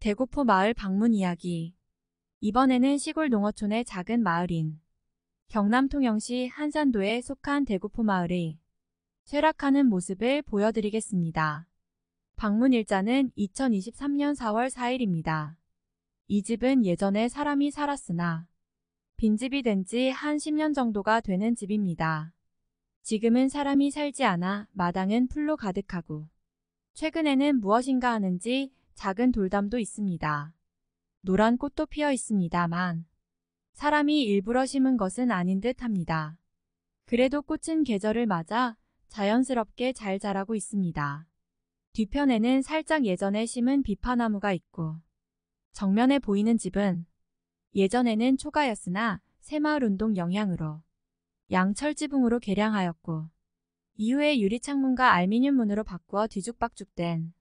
대구포 마을 방문 이야기. 이번에는 시골 농어촌의 작은 마을인 경남 통영시 한산도에 속한 대구포 마을의 쇠락하는 모습을 보여드리겠습니다. 방문 일자는 2023년 4월 4일입니다. 이 집은 예전에 사람이 살았으나 빈집이 된 지 한 10년 정도가 되는 집입니다. 지금은 사람이 살지 않아 마당은 풀로 가득하고 최근에는 무엇인가 하는지 작은 돌담도 있습니다. 노란 꽃도 피어 있습니다만 사람이 일부러 심은 것은 아닌 듯 합니다. 그래도 꽃은 계절을 맞아 자연스럽게 잘 자라고 있습니다. 뒤편에는 살짝 예전에 심은 비파나무가 있고 정면에 보이는 집은 예전에는 초가였으나 새마을운동 영향으로 양철지붕으로 개량하였고 이후에 유리창문과 알미늄 문으로 바꾸어 뒤죽박죽된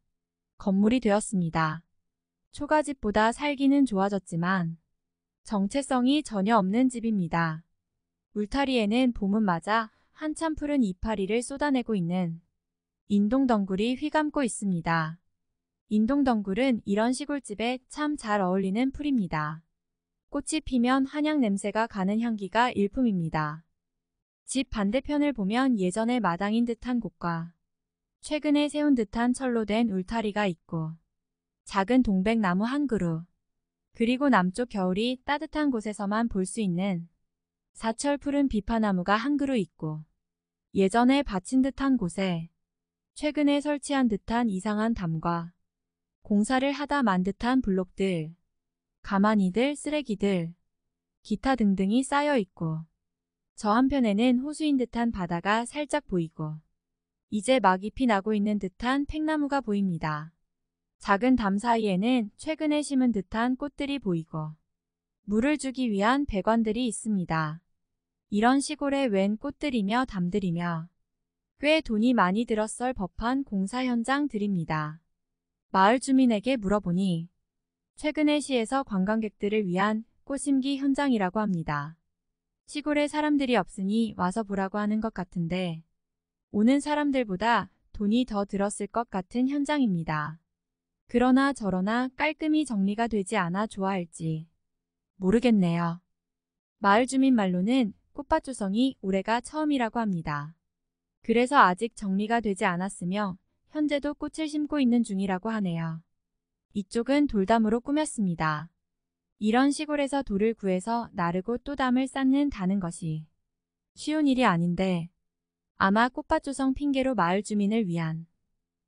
건물이 되었습니다. 초가집보다 살기는 좋아졌지만 정체성이 전혀 없는 집입니다. 울타리에는 봄은 맞아 한참 푸른 이파리를 쏟아내고 있는 인동덩굴이 휘감고 있습니다. 인동덩굴은 이런 시골집에 참 잘 어울리는 풀입니다. 꽃이 피면 한약 냄새가 가는 향기가 일품입니다. 집 반대편을 보면 예전에 마당인 듯한 곳과 최근에 세운 듯한 철로 된 울타리가 있고 작은 동백나무 한 그루, 그리고 남쪽 겨울이 따뜻한 곳에서만 볼 수 있는 사철 푸른 비파나무가 한 그루 있고 예전에 밭인 듯한 곳에 최근에 설치한 듯한 이상한 담과 공사를 하다 만 듯한 블록들, 가마니들, 쓰레기들, 기타 등등이 쌓여 있고 저 한편에는 호수인 듯한 바다가 살짝 보이고 이제 막 잎이 나고 있는 듯한 팽나무가 보입니다. 작은 담 사이에는 최근에 심은 듯한 꽃들이 보이고 물을 주기 위한 배관들이 있습니다. 이런 시골에 웬 꽃들이며 담들이며 꽤 돈이 많이 들었을 법한 공사 현장들입니다. 마을 주민에게 물어보니 최근에 시에서 관광객들을 위한 꽃심기 현장이라고 합니다. 시골에 사람들이 없으니 와서 보라고 하는 것 같은데 오는 사람들보다 돈이 더 들었을 것 같은 현장입니다. 그러나 저러나 깔끔히 정리가 되지 않아 좋아할지 모르겠네요. 마을 주민 말로는 꽃밭 조성이 올해가 처음이라고 합니다. 그래서 아직 정리가 되지 않았으며 현재도 꽃을 심고 있는 중이라고 하네요. 이쪽은 돌담으로 꾸몄습니다. 이런 시골에서 돌을 구해서 나르고 또 담을 쌓는다는 것이 쉬운 일이 아닌데 아마 꽃밭 조성 핑계로 마을 주민을 위한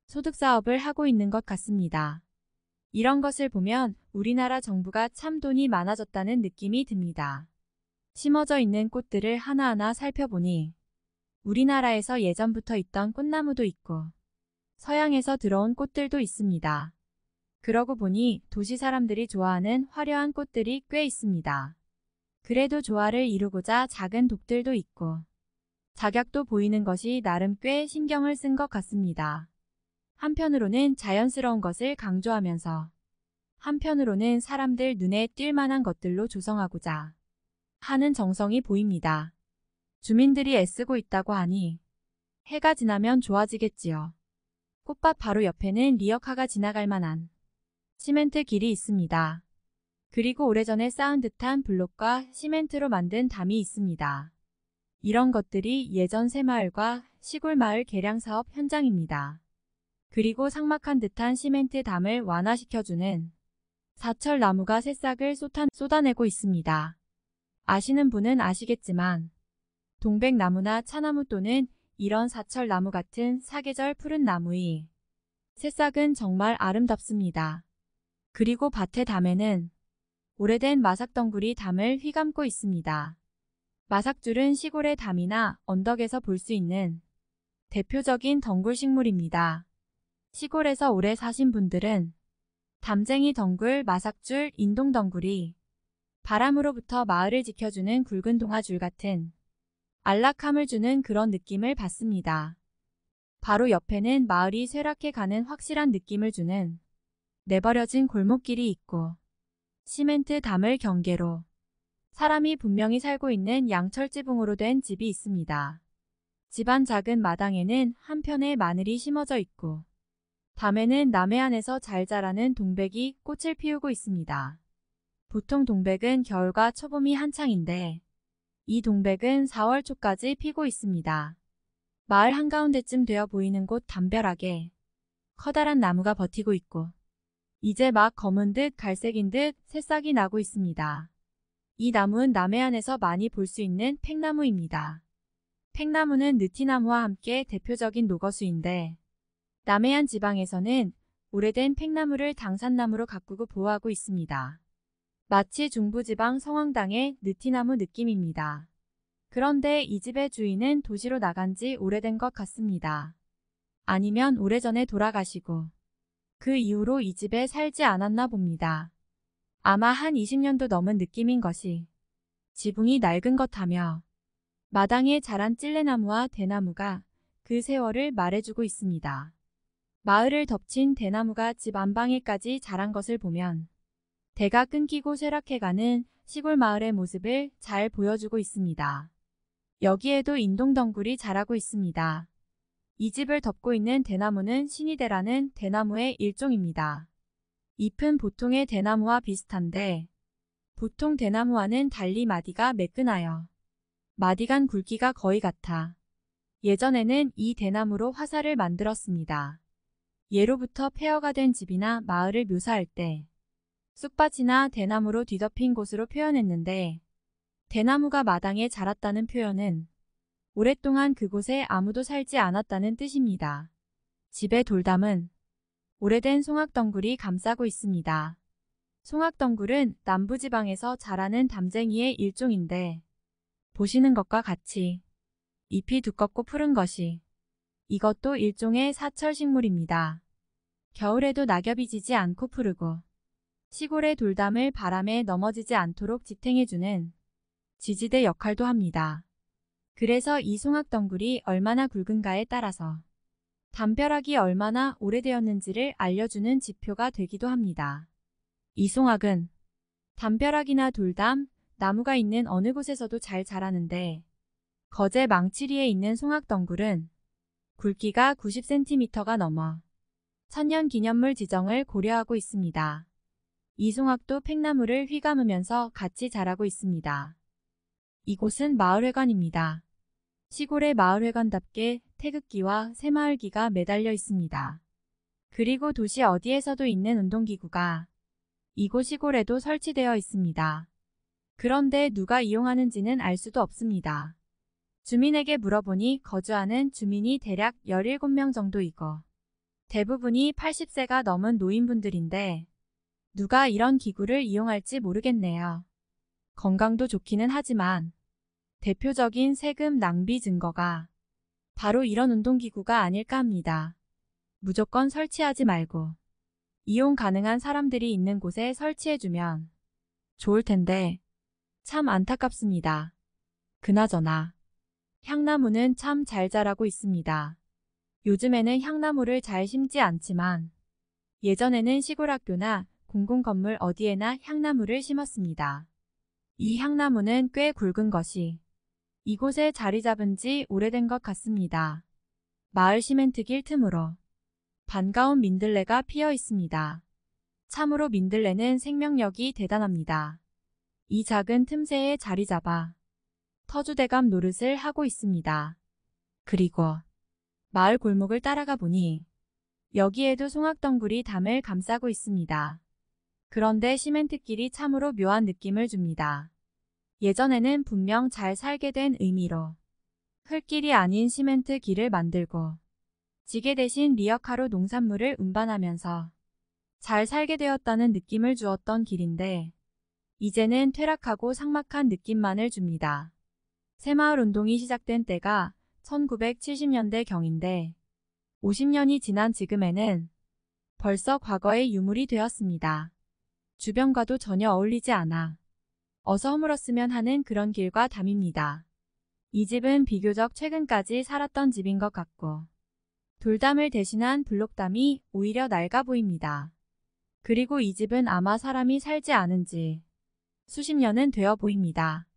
소득사업을 하고 있는 것 같습니다. 이런 것을 보면 우리나라 정부가 참 돈이 많아졌다는 느낌이 듭니다. 심어져 있는 꽃들을 하나하나 살펴보니 우리나라에서 예전부터 있던 꽃나무도 있고 서양에서 들어온 꽃들도 있습니다. 그러고 보니 도시 사람들이 좋아하는 화려한 꽃들이 꽤 있습니다. 그래도 조화를 이루고자 작은 독들도 있고 작약도 보이는 것이 나름 꽤 신경을 쓴 것 같습니다. 한편으로는 자연스러운 것을 강조하면서 한편으로는 사람들 눈에 띌 만한 것들로 조성하고자 하는 정성이 보입니다. 주민들이 애쓰고 있다고 하니 해가 지나면 좋아지겠지요. 꽃밭 바로 옆에는 리어카가 지나갈 만한 시멘트 길이 있습니다. 그리고 오래전에 쌓은 듯한 블록과 시멘트로 만든 담이 있습니다. 이런 것들이 예전 새마을과 시골마을 개량사업 현장입니다. 그리고 삭막한 듯한 시멘트 담을 완화시켜주는 사철 나무가 새싹을 쏟아내고 있습니다. 아시는 분은 아시겠지만 동백나무나 차나무 또는 이런 사철 나무 같은 사계절 푸른 나무의 새싹은 정말 아름답습니다. 그리고 밭의 담에는 오래된 마삭덩굴이 담을 휘감고 있습니다. 마삭줄은 시골의 담이나 언덕에서 볼 수 있는 대표적인 덩굴 식물입니다. 시골에서 오래 사신 분들은 담쟁이 덩굴, 마삭줄, 인동덩굴이 바람으로부터 마을을 지켜주는 굵은 동아줄 같은 안락함을 주는 그런 느낌을 받습니다. 바로 옆에는 마을이 쇠락해 가는 확실한 느낌을 주는 내버려진 골목길이 있고 시멘트 담을 경계로 사람이 분명히 살고 있는 양철지붕으로 된 집이 있습니다. 집안 작은 마당에는 한편에 마늘이 심어져 있고 밤에는 남해안에서 잘 자라는 동백이 꽃을 피우고 있습니다. 보통 동백은 겨울과 초봄이 한창인데 이 동백은 4월 초까지 피고 있습니다. 마을 한가운데쯤 되어 보이는 곳 담벼락에 커다란 나무가 버티고 있고 이제 막 검은 듯 갈색인 듯 새싹이 나고 있습니다. 이 나무는 남해안에서 많이 볼 수 있는 팽나무입니다. 팽나무는 느티나무와 함께 대표적인 녹어수인데 남해안 지방에서는 오래된 팽나무를 당산나무로 가꾸고 보호하고 있습니다. 마치 중부지방 성황당의 느티나무 느낌입니다. 그런데 이 집의 주인은 도시로 나간 지 오래된 것 같습니다. 아니면 오래전에 돌아가시고 그 이후로 이 집에 살지 않았나 봅니다. 아마 한 20년도 넘은 느낌인 것이 지붕이 낡은 것하며 마당에 자란 찔레나무와 대나무가 그 세월을 말해주고 있습니다. 마을을 덮친 대나무가 집 안방에까지 자란 것을 보면 대가 끊기고 쇠락해가는 시골 마을의 모습을 잘 보여주고 있습니다. 여기에도 인동덩굴이 자라고 있습니다. 이 집을 덮고 있는 대나무는 신이대라는 대나무의 일종입니다. 잎은 보통의 대나무와 비슷한데 보통 대나무와는 달리 마디가 매끈하여 마디간 굵기가 거의 같아 예전에는 이 대나무로 화살을 만들었습니다. 예로부터 폐허가 된 집이나 마을을 묘사할 때 쑥밭이나 대나무로 뒤덮인 곳으로 표현했는데 대나무가 마당에 자랐다는 표현은 오랫동안 그곳에 아무도 살지 않았다는 뜻입니다. 집의 돌담은 오래된 송악덩굴이 감싸고 있습니다. 송악덩굴은 남부지방에서 자라는 담쟁이의 일종인데 보시는 것과 같이 잎이 두껍고 푸른 것이 이것도 일종의 사철식물입니다. 겨울에도 낙엽이 지지 않고 푸르고 시골의 돌담을 바람에 넘어지지 않도록 지탱해주는 지지대 역할도 합니다. 그래서 이 송악덩굴이 얼마나 굵은가에 따라서 담벼락이 얼마나 오래되었는지를 알려주는 지표가 되기도 합니다. 이 송악은 담벼락이나 돌담, 나무가 있는 어느 곳에서도 잘 자라는데 거제 망치리에 있는 송악덩굴은 굵기가 90cm가 넘어 천년기념물 지정을 고려하고 있습니다. 이 송악도 팽나무를 휘감으면서 같이 자라고 있습니다. 이곳은 마을회관입니다. 시골의 마을회관답게 태극기와 새마을기가 매달려 있습니다. 그리고 도시 어디에서도 있는 운동기구가 이곳 시골에도 설치되어 있습니다. 그런데 누가 이용하는지는 알 수도 없습니다. 주민에게 물어보니 거주하는 주민이 대략 17명 정도이고 대부분이 80세가 넘은 노인분들인데 누가 이런 기구를 이용할지 모르겠네요. 건강도 좋기는 하지만 대표적인 세금 낭비 증거가 바로 이런 운동기구가 아닐까 합니다. 무조건 설치하지 말고 이용 가능한 사람들이 있는 곳에 설치해주면 좋을 텐데 참 안타깝습니다. 그나저나 향나무는 참 잘 자라고 있습니다. 요즘에는 향나무를 잘 심지 않지만 예전에는 시골 학교나 공공건물 어디에나 향나무를 심었습니다. 이 향나무는 꽤 굵은 것이 이곳에 자리 잡은 지 오래된 것 같습니다. 마을 시멘트길 틈으로 반가운 민들레가 피어 있습니다. 참으로 민들레는 생명력이 대단합니다. 이 작은 틈새에 자리 잡아 터주대감 노릇을 하고 있습니다. 그리고 마을 골목을 따라가 보니 여기에도 송악덩굴이 담을 감싸고 있습니다. 그런데 시멘트길이 참으로 묘한 느낌을 줍니다. 예전에는 분명 잘 살게 된 의미로 흙길이 아닌 시멘트 길을 만들고 지게 대신 리어카로 농산물을 운반하면서 잘 살게 되었다는 느낌을 주었던 길인데 이제는 퇴락하고 삭막한 느낌만을 줍니다. 새마을 운동이 시작된 때가 1970년대 경인데 50년이 지난 지금에는 벌써 과거의 유물이 되었습니다. 주변과도 전혀 어울리지 않아 어서 허물었으면 하는 그런 길과 담입니다. 이 집은 비교적 최근까지 살았던 집인 것 같고 돌담을 대신한 블록담이 오히려 낡아 보입니다. 그리고 이 집은 아마 사람이 살지 않은 지 수십 년은 되어 보입니다.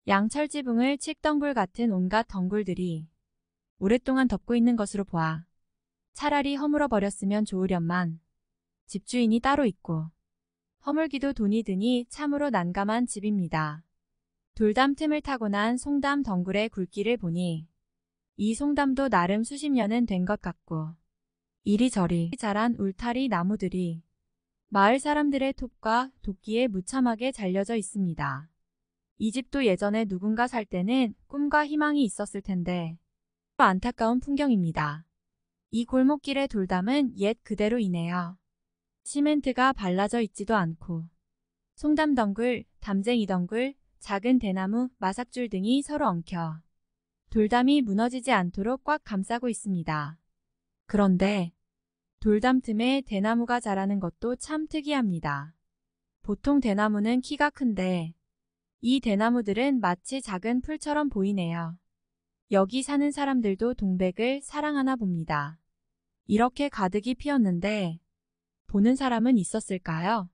양철 지붕을 칡덩굴 같은 온갖 덩굴들이 오랫동안 덮고 있는 것으로 보아 차라리 허물어 버렸으면 좋으련만 집주인이 따로 있고 허물기도 돈이 드니 참으로 난감한 집입니다. 돌담 틈을 타고 난 송담 덩굴의 굵기를 보니 이 송담도 나름 수십 년은 된 것 같고 이리저리 자란 울타리 나무들이 마을 사람들의 톱과 도끼에 무참하게 잘려져 있습니다. 이 집도 예전에 누군가 살 때는 꿈과 희망이 있었을 텐데 안타까운 풍경입니다. 이 골목길의 돌담은 옛 그대로이네요. 시멘트가 발라져 있지도 않고 송담 덩굴, 담쟁이 덩굴, 작은 대나무, 마삭줄 등이 서로 엉켜 돌담이 무너지지 않도록 꽉 감싸고 있습니다. 그런데 돌담 틈에 대나무가 자라는 것도 참 특이합니다. 보통 대나무는 키가 큰데 이 대나무들은 마치 작은 풀처럼 보이네요. 여기 사는 사람들도 동백을 사랑하나 봅니다. 이렇게 가득이 피었는데 보는 사람은 있었을까요?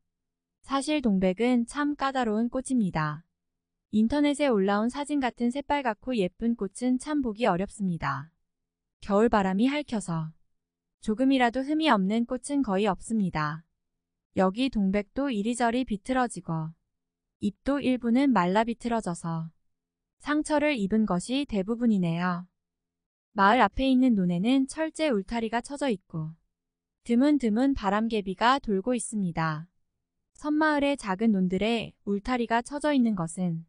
사실 동백은 참 까다로운 꽃입니다. 인터넷에 올라온 사진 같은 새빨갛고 예쁜 꽃은 참 보기 어렵습니다. 겨울바람이 핥혀서 조금이라도 흠이 없는 꽃은 거의 없습니다. 여기 동백도 이리저리 비틀어지고 잎도 일부는 말라 비틀어져서 상처를 입은 것이 대부분이네요. 마을 앞에 있는 논에는 철제 울타리가 쳐져 있고 드문드문 바람개비가 돌고 있습니다. 섬마을의 작은 논들에 울타리가 쳐져 있는 것은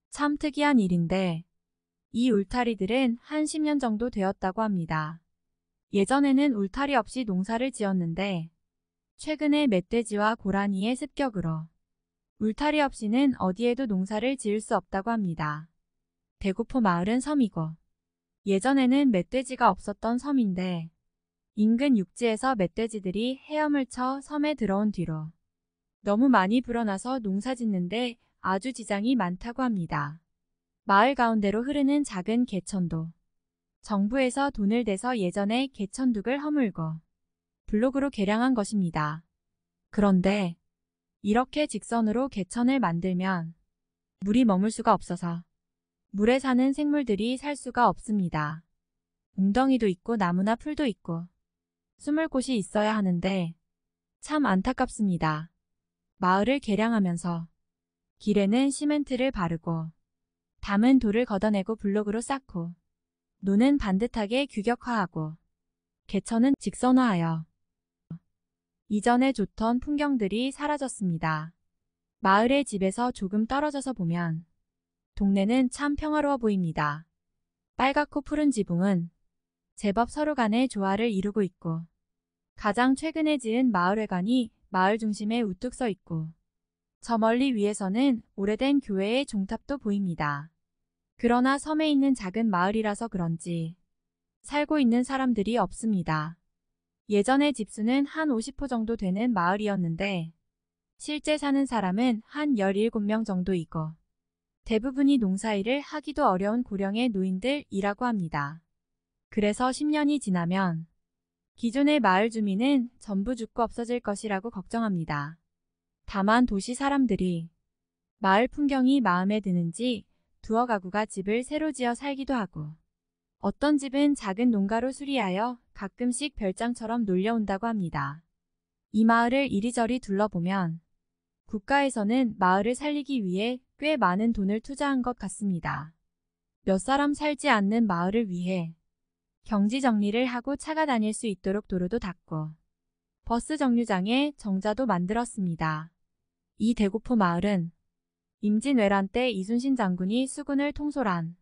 참 특이한 일인데 이 울타리들은 한 10년 정도 되었다고 합니다. 예전에는 울타리 없이 농사를 지었는데 최근에 멧돼지와 고라니의 습격으로 울타리 없이는 어디에도 농사를 지을 수 없다고 합니다. 대구포 마을은 섬이고 예전에는 멧돼지가 없었던 섬인데 인근 육지에서 멧돼지들이 헤엄을 쳐 섬에 들어온 뒤로 너무 많이 불어나서 농사 짓는데 아주 지장이 많다고 합니다. 마을 가운데로 흐르는 작은 개천도 정부에서 돈을 대서 예전에 개천둑을 허물고 블록으로 개량한 것입니다. 그런데 이렇게 직선으로 개천을 만들면 물이 머물 수가 없어서 물에 사는 생물들이 살 수가 없습니다. 웅덩이도 있고 나무나 풀도 있고 숨을 곳이 있어야 하는데 참 안타깝습니다. 마을을 개량하면서 길에는 시멘트를 바르고 담은 돌을 걷어내고 블록으로 쌓고 논은 반듯하게 규격화하고 개천은 직선화하여 이전에 좋던 풍경들이 사라졌습니다. 마을의 집에서 조금 떨어져서 보면 동네는 참 평화로워 보입니다. 빨갛고 푸른 지붕은 제법 서로 간의 조화를 이루고 있고 가장 최근에 지은 마을회관이 마을 중심에 우뚝 서 있고 저 멀리 위에서는 오래된 교회의 종탑도 보입니다. 그러나 섬에 있는 작은 마을이라서 그런지 살고 있는 사람들이 없습니다. 예전에 집수는 한 50호 정도 되는 마을이었는데 실제 사는 사람은 한 17명 정도이고 대부분이 농사일을 하기도 어려운 고령의 노인들이라고 합니다. 그래서 10년이 지나면 기존의 마을 주민은 전부 죽고 없어질 것이라고 걱정합니다. 다만 도시 사람들이 마을 풍경이 마음에 드는지 두어 가구가 집을 새로 지어 살기도 하고 어떤 집은 작은 농가로 수리하여 가끔씩 별장처럼 놀려온다고 합니다. 이 마을을 이리저리 둘러보면 국가에서는 마을을 살리기 위해 꽤 많은 돈을 투자한 것 같습니다. 몇 사람 살지 않는 마을을 위해 경지 정리를 하고 차가 다닐 수 있도록 도로도 닦고 버스 정류장에 정자도 만들었습니다. 이 대구포 마을은 임진왜란 때 이순신 장군이 수군을 통솔한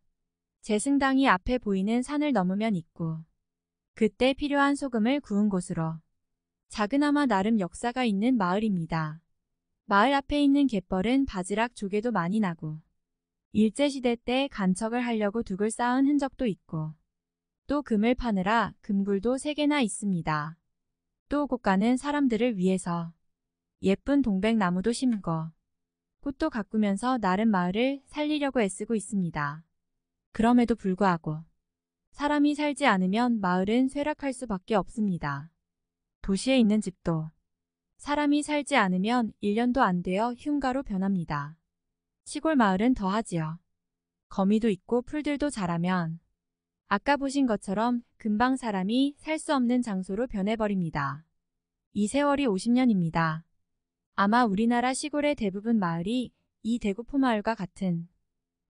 재승당이 앞에 보이는 산을 넘으면 있고 그때 필요한 소금을 구운 곳으로 작으나마 나름 역사가 있는 마을입니다. 마을 앞에 있는 갯벌은 바지락 조개도 많이 나고 일제시대 때 간척을 하려고 둑을 쌓은 흔적도 있고 또 금을 파느라 금굴도 3개나 있습니다. 또 곳 가는 사람들을 위해서 예쁜 동백나무도 심고 꽃도 가꾸면서 나름 마을을 살리려고 애쓰고 있습니다. 그럼에도 불구하고 사람이 살지 않으면 마을은 쇠락할 수밖에 없습니다. 도시에 있는 집도 사람이 살지 않으면 1년도 안 되어 흉가로 변합니다. 시골 마을은 더하지요. 거미도 있고 풀들도 자라면 아까 보신 것처럼 금방 사람이 살 수 없는 장소로 변해버립니다. 이 세월이 50년입니다. 아마 우리나라 시골의 대부분 마을이 이 대구포마을과 같은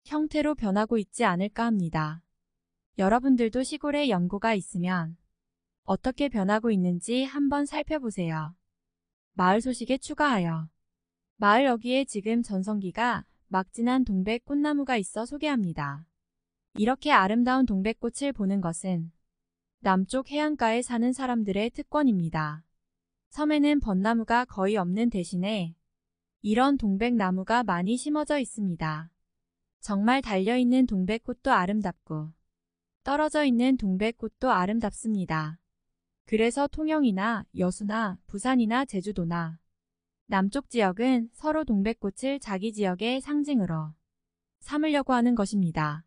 형태로 변하고 있지 않을까 합니다. 여러분들도 시골에 연고가 있으면 어떻게 변하고 있는지 한번 살펴보세요. 마을 소식에 추가하여 마을 여기에 지금 전성기가 막 지난 동백 꽃나무가 있어 소개합니다. 이렇게 아름다운 동백꽃을 보는 것은 남쪽 해안가에 사는 사람들의 특권입니다. 섬에는 벚나무가 거의 없는 대신에 이런 동백나무가 많이 심어져 있습니다. 정말 달려있는 동백꽃도 아름답고 떨어져 있는 동백꽃도 아름답습니다. 그래서 통영이나 여수나 부산이나 제주도나 남쪽 지역은 서로 동백꽃을 자기 지역의 상징으로 삼으려고 하는 것입니다.